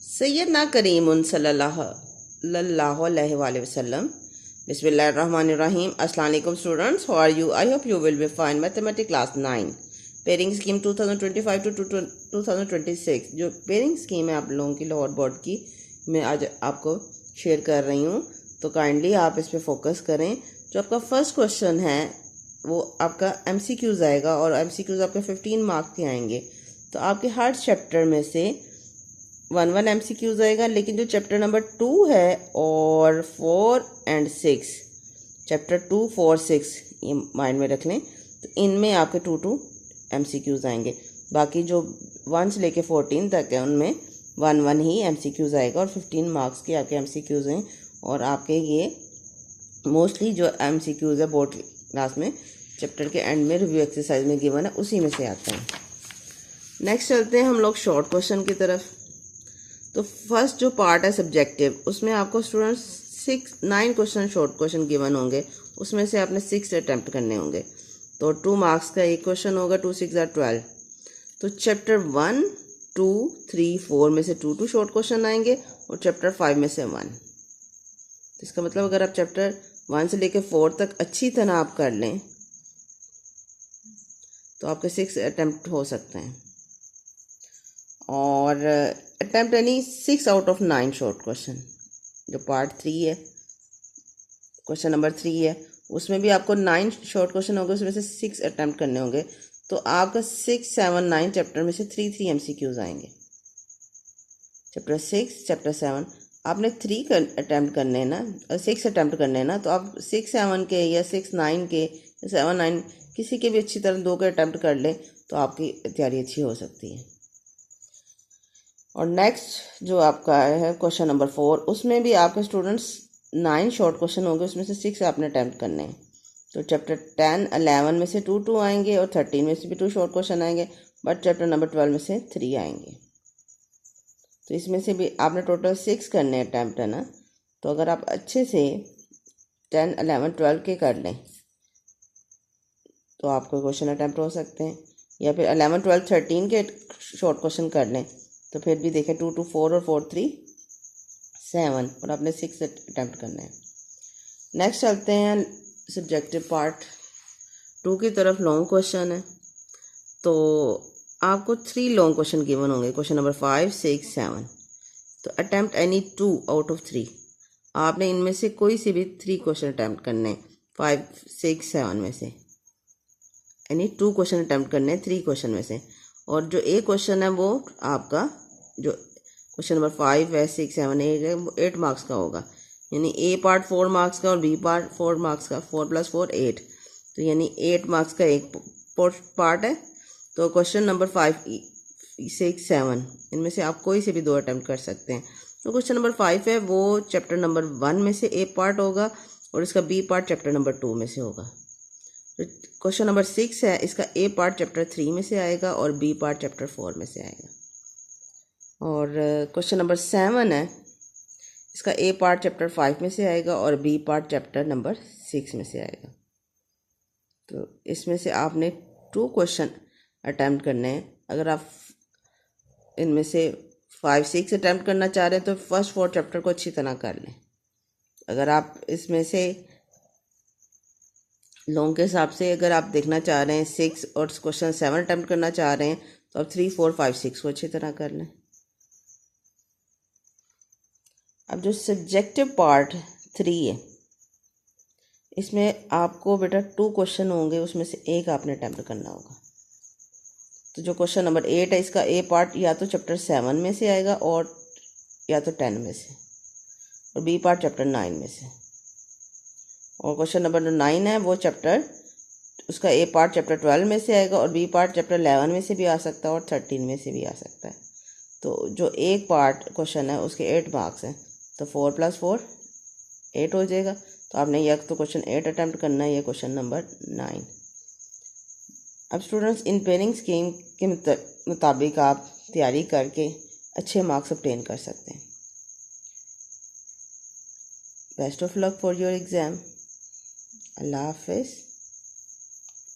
सैयदना करीमुन सल्लल्लाहु अलैहि वसल्लम। बिस्मिल्लाहिर्रहमानिर्रहीम। अस्सलाम वालेकुम students, how are you? I hope you will be fine. Mathematics class 9 pairing scheme 2025 to 2026 जो पेयरिंग स्कीम है आप लोगों की लाहौर बोर्ड की, मैं आज आपको शेयर कर रही हूँ, तो काइंडली आप इस पर फोकस करें। जो आपका फर्स्ट क्वेश्चन है वो आपका MCQs आएगा और MCQs आपके 15 मार्क्स के आएंगे। तो आपके हर चैप्टर में से 1 MCQs आएगा, लेकिन जो चैप्टर नंबर 2 है और 4 और 6, चैप्टर 2, 4, 6 ये माइंड में रख लें, तो इनमें आपके 2 MCQs आएंगे। बाकी जो 1 से लेके 14 तक है उनमें 1 ही MCQs आएगा और 15 मार्क्स के आपके MCQs हैं। और आपके ये मोस्टली जो MCQs है बोर्ड क्लास में चैप्टर के एंड में रिव्यू एक्सरसाइज में गिवन है, उसी में से आता है। नेक्स्ट चलते हैं हम लोग शॉर्ट क्वेश्चन की तरफ। तो फर्स्ट जो पार्ट है सब्जेक्टिव, उसमें आपको students 9 question short question given होंगे, उसमें से आपने 6 अटैम्प्ट करने होंगे। तो 2 मार्क्स का एक क्वेश्चन होगा, 2 6 12। तो चैप्टर 1, 2, 3, 4 में से 2 शॉर्ट क्वेश्चन आएंगे और चैप्टर 5 में से 1। तो इसका मतलब अगर आप चैप्टर 1 से लेकर 4 तक अच्छी तरह आप कर लें तो आपके 6 अटैम्प्ट हो सकते हैं। और अटैम्प्ट यानी 6 आउट ऑफ 9 शॉर्ट क्वेश्चन। जो पार्ट 3 है, क्वेश्चन नंबर 3 है, उसमें भी आपको 9 शॉर्ट क्वेश्चन होंगे, उसमें से 6 अटैम्प्ट करने होंगे। तो आपका 6, 7, 9 चैप्टर में से 3 MCQs आएंगे। चैप्टर 6, चैप्टर 7 आपने 3 अटैम्प्ट करने हैं ना, 6 अटैम्प्ट करने हैं ना, तो आप 6, 7 के या 6, 9 के या 7, 9 किसी के भी अच्छी तरह 2 के अटैम्प्ट कर लें तो आपकी तैयारी अच्छी हो सकती है। और नेक्स्ट जो आपका है क्वेश्चन नंबर 4, उसमें भी आपके स्टूडेंट्स 9 शॉर्ट क्वेश्चन होंगे, उसमें से 6 आपने अटैम्प्ट करने हैं। तो चैप्टर 10, 11 में से 2 आएंगे और 13 में से भी 2 शॉर्ट क्वेश्चन आएंगे, बट चैप्टर नंबर 12 में से 3 आएंगे। तो इसमें से भी आपने टोटल 6 करने अटैम्प्ट है ना। तो अगर आप अच्छे से 10, 11, 12 के कर लें तो आपको क्वेश्चन अटैम्प्ट हो सकते हैं, या फिर 11, 12, 13 के शॉर्ट क्वेश्चन कर लें तो फिर भी देखें 2, 2, 4 और 4, 3, 7 और आपने 6 अटैम्प्ट करना है। नेक्स्ट चलते हैं सब्जेक्टिव पार्ट 2 की तरफ। लॉन्ग क्वेश्चन है, तो आपको 3 लॉन्ग क्वेश्चन गिवन होंगे, क्वेश्चन नंबर 5, 6, 7। तो अटैम्प्ट एनी 2 आउट ऑफ 3। आपने इनमें से कोई से भी 3 क्वेश्चन अटैम्प्ट करने हैं, 5, 6, 7 में से, यानी 2 क्वेश्चन अटैम्प्ट करने हैं 3 क्वेश्चन में से। और जो एक क्वेश्चन है वो आपका जो क्वेश्चन नंबर 5 है, 6, 7, 8 है, वो 8 मार्क्स का होगा। यानी ए पार्ट 4 मार्क्स का और बी पार्ट 4 मार्क्स का, 4 + 4 8, तो यानी 8 मार्क्स का एक पार्ट है। तो क्वेश्चन नंबर 5, 6, 7 इनमें से आप कोई से भी 2 अटैम्प्ट कर सकते हैं। तो क्वेश्चन नंबर 5 है वो चैप्टर नंबर 1 में से ए पार्ट होगा और इसका बी पार्ट चैप्टर नंबर 2 में से होगा। क्वेश्चन नंबर 6 है, इसका ए पार्ट चैप्टर 3 में से आएगा और बी पार्ट चैप्टर 4 में से आएगा। और क्वेश्चन नंबर 7 है, इसका ए पार्ट चैप्टर 5 में से आएगा और बी पार्ट चैप्टर नंबर 6 में से आएगा। तो इसमें से आपने 2 क्वेश्चन अटैम्प्ट करने हैं। अगर आप इनमें से 5, 6 अटैम्प्ट करना चाह रहे हैं तो फर्स्ट 4 चैप्टर को अच्छी तरह कर लें। अगर आप इसमें से लॉन्ग के हिसाब से अगर आप देखना चाह रहे हैं 6 और क्वेश्चन 7 अटैम्प्ट करना चाह रहे हैं तो आप 3, 4, 5, 6 को अच्छी तरह कर लें। अब जो सब्जेक्टिव पार्ट 3 है, इसमें आपको बेटा 2 क्वेश्चन होंगे, उसमें से एक आपने अटैम्प्ट करना होगा। तो जो क्वेश्चन नंबर 8 है, इसका ए पार्ट या तो चैप्टर 7 में से आएगा और या तो 10 में से, और बी पार्ट चैप्टर 9 में से। और क्वेश्चन नंबर 9 है वो चैप्टर, उसका ए पार्ट चैप्टर 12 में से आएगा और बी पार्ट चैप्टर 11 में से भी आ सकता है और 13 में से भी आ सकता है। तो जो एक पार्ट क्वेश्चन है उसके 8 मार्क्स हैं, तो 4 + 4 8 हो जाएगा। तो आपने या तो क्वेश्चन 8 अटैम्प्ट करना है या क्वेश्चन नंबर 9। अब स्टूडेंट्स इन पेयरिंग स्कीम के मुताबिक आप तैयारी करके अच्छे मार्क्स ऑब्टेन कर सकते हैं। Best of luck for your exam. अल्लाह हाफिज़।